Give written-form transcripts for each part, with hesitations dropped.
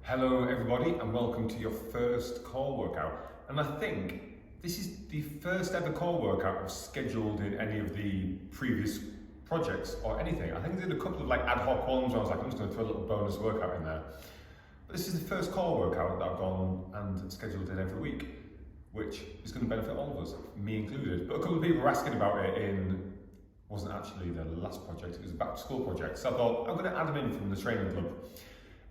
Hello everybody and welcome to your first core workout. And I think this is the first ever core workout I've scheduled in any of the previous projects or anything. I think I did a couple of ad hoc ones where I was like, I'm just going to throw a little bonus workout in there. But this is the first core workout that I've gone and scheduled in every week, which is going to benefit all of us, me included. But a couple of people were asking about it wasn't actually the last project, it was a back to school project. So I thought, I'm going to add them in from the training club.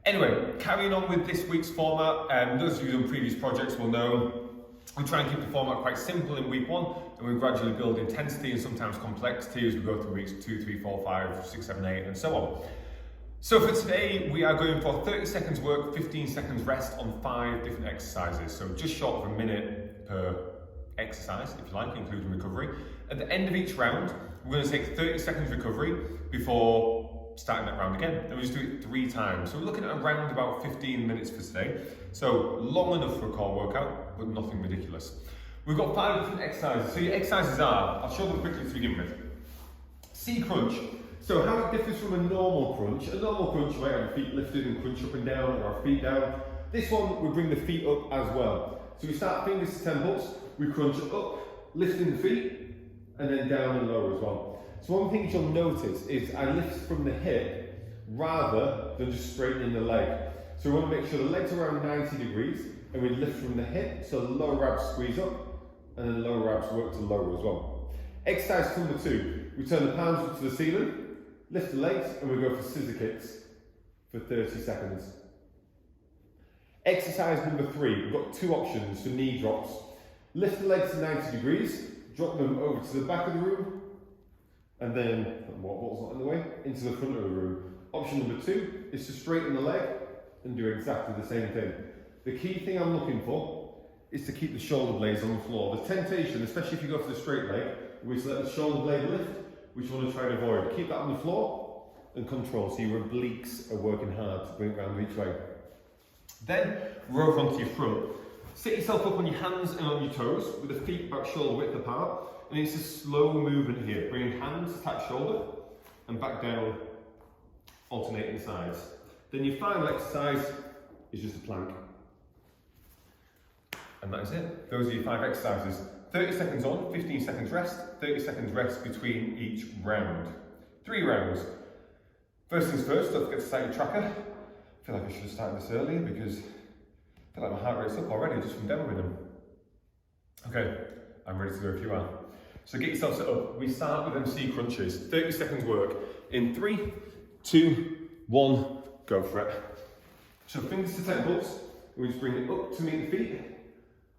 Anyway, carrying on with this week's format, those of you who've done previous projects will know we try and keep the format quite simple in week one, and we gradually build intensity and sometimes complexity as we go through weeks 2, 3, 4, 5, 6, 7, 8, and so on. So for today, we are going for 30 seconds work, 15 seconds rest on 5 different exercises. So just short of a minute per exercise, if you like, including recovery. At the end of each round, we're going to take 30 seconds recovery before starting that round again, and we just do it 3 times. So we're looking at around about 15 minutes for today. So long enough for a core workout, but nothing ridiculous. We've got 5 different exercises. So your exercises are, I'll show them quickly to begin with. C crunch. So how it differs from a normal crunch. A normal crunch, you might have your feet lifted and crunch up and down, or our feet down. This one, we bring the feet up as well. So we start fingers to temples, we crunch up, lifting the feet, and then down and lower as well. So one thing you'll notice is I lift from the hip rather than just straightening the leg. So we want to make sure the legs are around 90 degrees and we lift from the hip so the lower abs squeeze up and then lower abs work to lower as well. Exercise number 2, we turn the palms up to the ceiling, lift the legs and we go for scissor kicks for 30 seconds. Exercise number 3, we've got 2 options for knee drops. Lift the legs to 90 degrees, drop them over to the back of the room, and then, what bottle's not in the way, into the front of the room. Option number 2 is to straighten the leg and do exactly the same thing. The key thing I'm looking for is to keep the shoulder blades on the floor. The temptation, especially if you go for the straight leg, is to let the shoulder blade lift, which you want to try and avoid. Keep that on the floor and control, so your obliques are working hard to bring it round each way. Then, row onto your front. Sit yourself up on your hands and on your toes, with the feet about shoulder width apart. And it's a slow movement here, bringing hands touch shoulder and back down, alternating sides. Then your final exercise is just a plank. And that is it. Those are your 5 exercises. 30 seconds on, 15 seconds rest, 30 seconds rest between each round. 3 rounds. First things first, don't forget to start your tracker. I feel like I should have started this earlier because I feel like my heart rate's up already just from demoing them. Okay, I'm ready to go if you are. So get yourself set up. We start with them C crunches. 30 seconds work. In 3, 2, 1, go for it. So fingers to temples. We just bring it up to meet the feet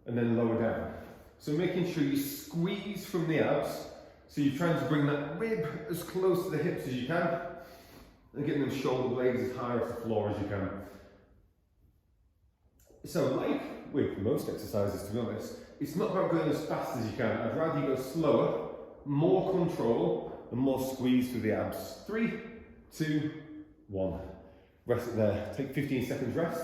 and then lower down. So making sure you squeeze from the abs. So you're trying to bring that rib as close to the hips as you can and getting them shoulder blades as high off the floor as you can. So like with most exercises, to be honest, it's not about going as fast as you can. I'd rather you go slower, more control, and more squeeze through the abs. 3, 2, 1. Rest it there. Take 15 seconds rest.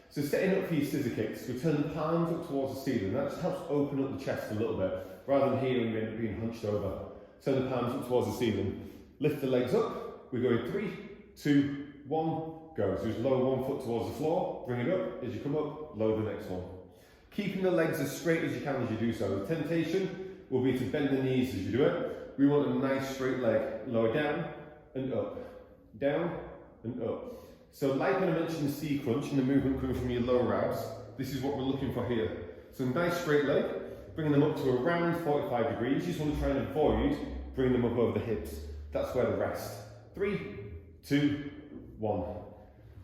So setting up for your scissor kicks, we turn the palms up towards the ceiling. That just helps open up the chest a little bit, rather than here when you end up being hunched over. Turn the palms up towards the ceiling. Lift the legs up. We go in 3, 2, 1, go. So just lower one foot towards the floor, bring it up. As you come up, lower the next one. Keeping the legs as straight as you can as you do so. The temptation will be to bend the knees as you do it. We want a nice straight leg. Lower down and up. Down and up. So like when I mentioned the C crunch and the movement coming from your lower abs, this is what we're looking for here. So nice straight leg, bringing them up to around 45 degrees. You just want to try and avoid bringing them up over the hips. That's where the rest. 3, 2, 1.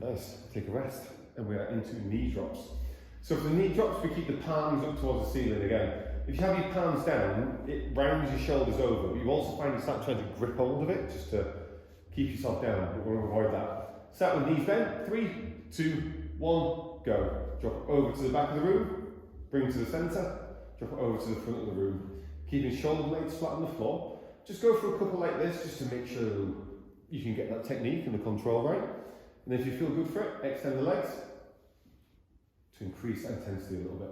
Nice. Take a rest. And we are into knee drops. So for the knee drops, we keep the palms up towards the ceiling again. If you have your palms down, it rounds your shoulders over, but you also find you start trying to grip hold of it, just to keep yourself down. We want to avoid that. Start with knees bent. 3, 2, 1, go. Drop over to the back of the room, bring to the centre, drop it over to the front of the room. Keeping shoulder blades flat on the floor. Just go for a couple like this, just to make sure you can get that technique and the control right. And if you feel good for it, extend the legs to increase that intensity a little bit.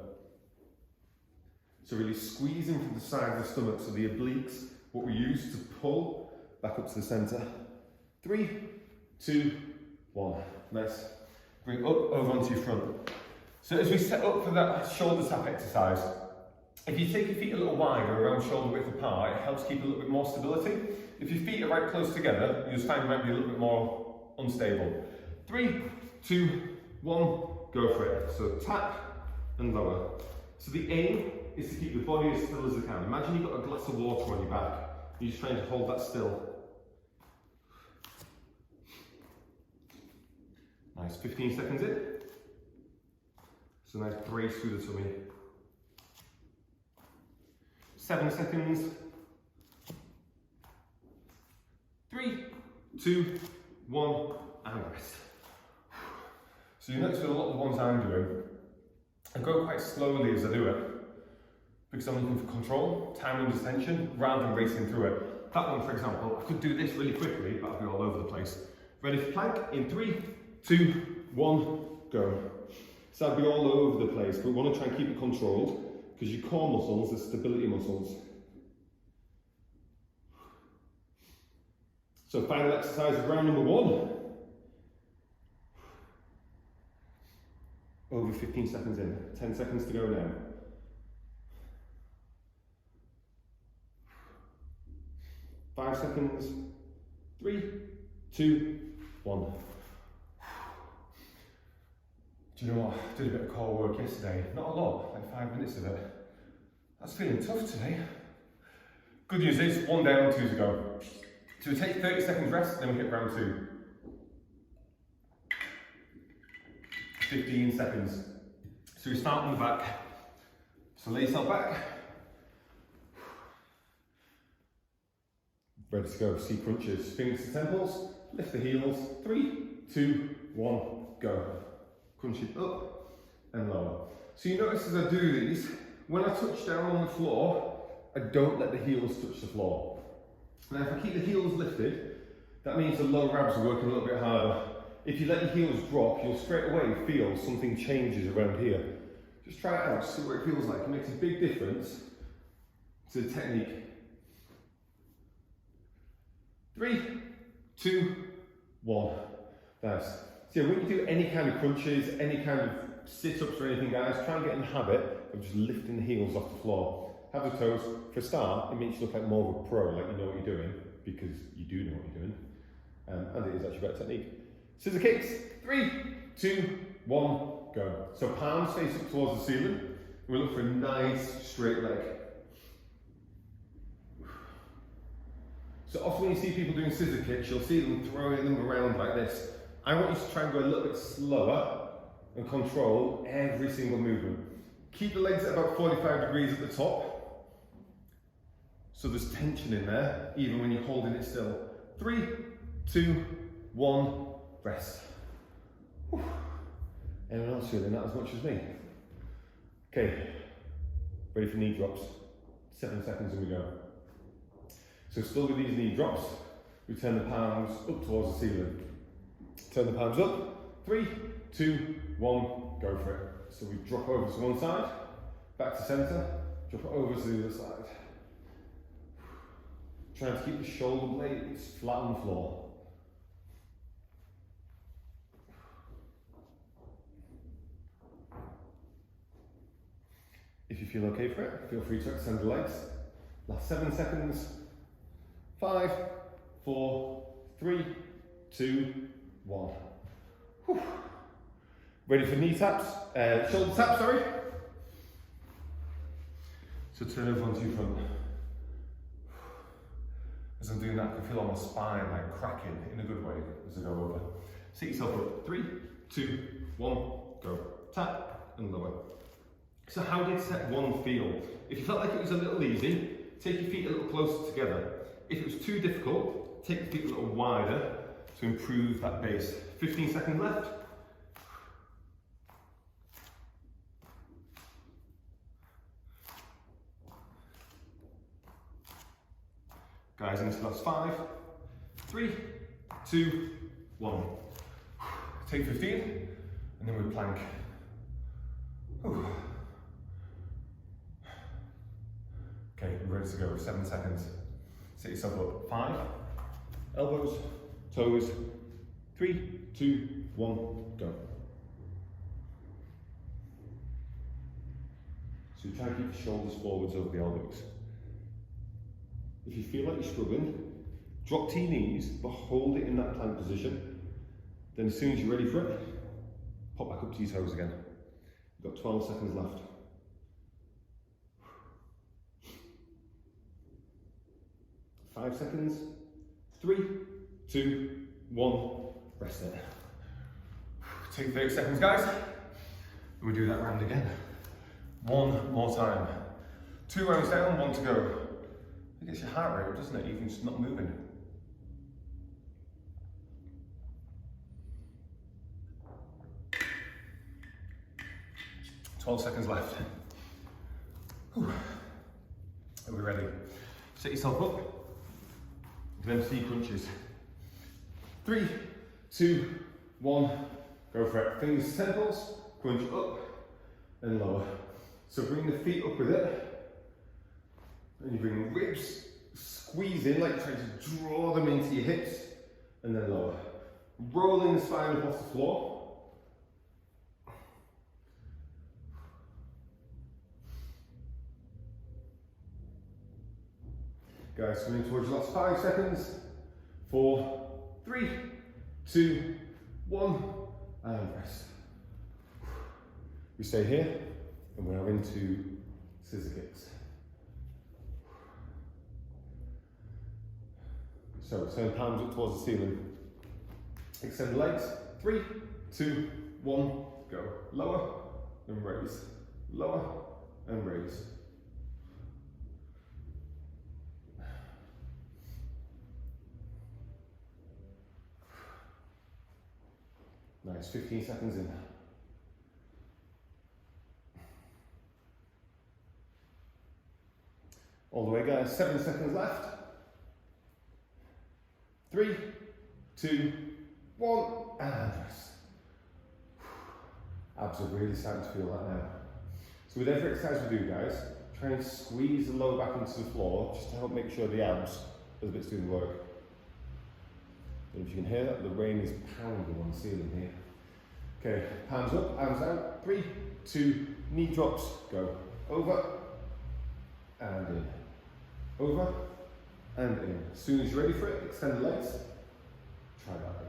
So really squeezing from the side of the stomach, so the obliques, what we use to pull back up to the centre. 3, 2, 1. Nice. bring up over onto your front. So as we set up for that shoulder tap exercise, if you take your feet a little wider, around shoulder width apart, it helps keep a little bit more stability. If your feet are right close together, you just find you might be a little bit more unstable. 3, 2, 1, go for it. So tap and lower. So the aim is to keep the body as still as you can. Imagine you've got a glass of water on your back. You're just trying to hold that still. Nice, 15 seconds in. So nice brace through the tummy. 7 seconds. 3, 2, 1, and rest. So you notice with a lot of the ones I'm doing, I go quite slowly as I do it, because I'm looking for control, time under tension, rather than racing through it. That one, for example, I could do this really quickly, but I'll be all over the place. Ready for plank? In 3, 2, 1, go. So I'd be all over the place, but we want to try and keep it controlled, because your core muscles are stability muscles. So final exercise of round number 1. Over 15 seconds in, 10 seconds to go now. 5 seconds, 3, 2, 1. Do you know what? I did a bit of core work yesterday. Not a lot, like 5 minutes of it. That's feeling tough today. Good news is, 1 down, 2 to go. So we take 30 seconds rest, then we hit round 2. 15 seconds. So we start on the back. So lay yourself back. Ready to go. C crunches. Fingers to temples. Lift the heels. 3, 2, 1, go. Crunch it up and lower. So you notice as I do these, when I touch down on the floor, I don't let the heels touch the floor. Now if I keep the heels lifted, that means the lower abs are working a little bit harder. If you let your heels drop, you'll straight away feel something changes around here. Just try it out, see what it feels like. It makes a big difference to the technique. 3, 2, 1. Nice. So yeah, when you do any kind of crunches, any kind of sit-ups or anything, guys, try and get in the habit of just lifting the heels off the floor. Have the toes. For a start, it makes you look like more of a pro, like you know what you're doing, because you do know what you're doing. And it is actually better technique. Scissor kicks. 3, 2, 1, go. So palms face up towards the ceiling. We look for a nice straight leg. So often when you see people doing scissor kicks, you'll see them throwing them around like this. I want you to try and go a little bit slower and control every single movement. Keep the legs at about 45 degrees at the top. So there's tension in there, even when you're holding it still. 3, 2, 1, rest. Whew. Anyone else feeling that as much as me? Okay, ready for knee drops. 7 seconds and we go. So still with these knee drops, we turn the palms up towards the ceiling. Turn the palms up. 3, 2, 1, go for it. So we drop over to one side, back to centre, drop it over to the other side. Trying to keep the shoulder blades flat on the floor. If you feel okay for it, feel free to extend the legs. Last 7 seconds. 5, 4, 3, 2, 1. Whew. Ready for knee taps, shoulder taps, sorry. So turn over onto your front. As I'm doing that, I can feel on my spine like cracking in a good way as I go over. Sit yourself up. 3, 2, 1, go. Tap and lower. So how did set 1 feel? If you felt like it was a little easy, take your feet a little closer together. If it was too difficult, take the feet a little wider to improve that base. 15 seconds left. Guys, in this last 5, 3, 2, 1. Take 15, and then we plank. Whew. Okay, we're ready to go. 7 seconds. Sit yourself up. 5, elbows, toes. 3, 2, 1, go. So try and keep the shoulders forwards over the elbows. If you feel like you're struggling, drop to your knees, but hold it in that plank position. Then as soon as you're ready for it, pop back up to your toes again. You've got 12 seconds left. 5 seconds. 3, 2, 1. Rest it. Take 30 seconds, guys. And we do that round again. One more time. 2 rounds down, 1 to go. It gets your heart rate up, doesn't it? Even just not moving. "12 seconds left. Whew. Are we ready? Set yourself up. Do them C crunches. 3, 2, 1. Go for it. Fingers to temples, crunch up and lower. So bring the feet up with it. And you bring the ribs, squeeze in, like trying to draw them into your hips, and then lower. Rolling the spine up off the floor. Guys, coming towards the last 5 seconds. 4, 3, 2, 1, and rest. We stay here, and we're into scissor kicks. So turn palms up towards the ceiling. Extend the legs. 3, 2, 1, go. Lower and raise. Lower and raise. Nice, 15 seconds in. All the way, guys. 7 seconds left. 3, 2, 1, and rest. Abs are really starting to feel that now. So with every exercise we do, guys, try and squeeze the lower back into the floor just to help make sure the abs are the bits doing the work. And if you can hear that, the rain is pounding on the ceiling here. Okay, hands up, arms out. 3, 2, knee drops, go. Over and in. Over and in. As soon as you're ready for it, extend the legs. Try that way.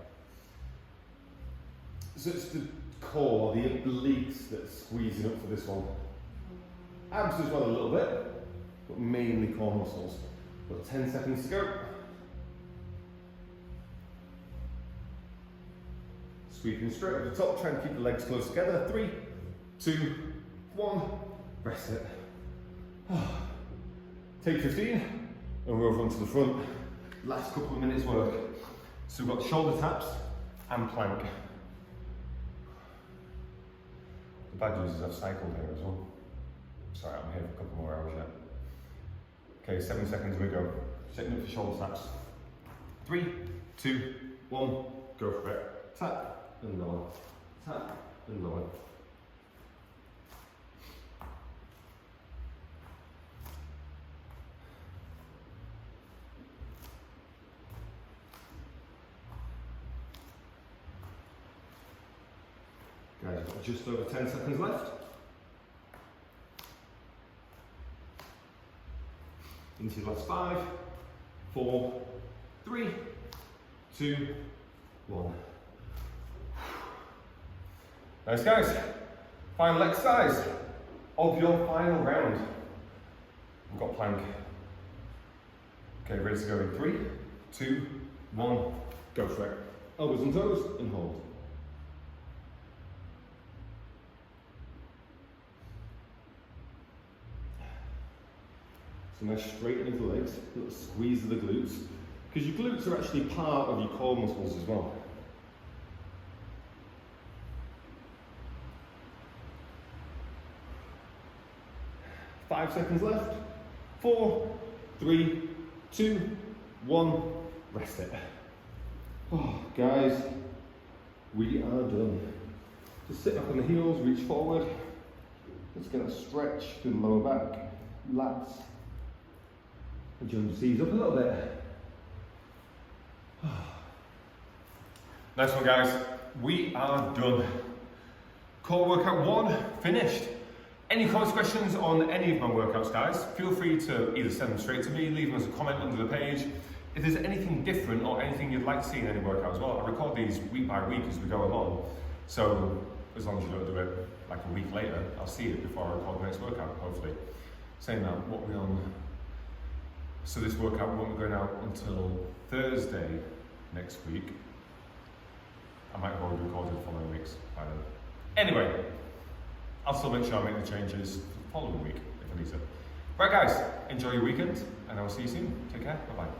So it's the core, the obliques that's squeezing up for this one. Abs as well a little bit, but mainly core muscles. Got 10 seconds to go. Sweeping straight up the top, try and keep the legs close together. 3, 2, 1, rest it. Take 15, and we're over onto the front. Last couple of minutes work. So we've got shoulder taps and plank. The bad news is I've cycled here as well. Sorry, I'm here for a couple more hours yet. Okay, 7 seconds we go. Setting up for shoulder taps. 3, 2, 1, go for it. Tap and lower. Tap and lower. Guys, got just over 10 seconds left. Into the last 5, 4, 3, 2, 1. Nice, guys. Final exercise of your final round. We've got plank. Okay, ready to go in 3, 2, 1, go for it. Elbows and toes and hold. So nice straightening of the legs, a little squeeze of the glutes, because your glutes are actually part of your core muscles as well. Five seconds left. 4, 3, 2, 1, rest it. Oh, guys, we are done. Just sit up on the heels, reach forward. Let's get a stretch through the lower back, lats. And jump the knees up a little bit. Nice one, guys. We are done. Core workout 1 finished. Any comments, questions on any of my workouts, guys, feel free to either send them straight to me, leave them as a comment under the page. If there's anything different or anything you'd like to see in any workout as well, I record these week by week as we go along. So as long as you don't do it like a week later, I'll see it before I record the next workout, hopefully. Saying that, what are we on? So this workout won't be going out until Thursday next week. I might have already recorded the following weeks by then. Anyway, I'll still make sure I make the changes the following week if I need to. Right guys, enjoy your weekend and I will see you soon. Take care, bye bye.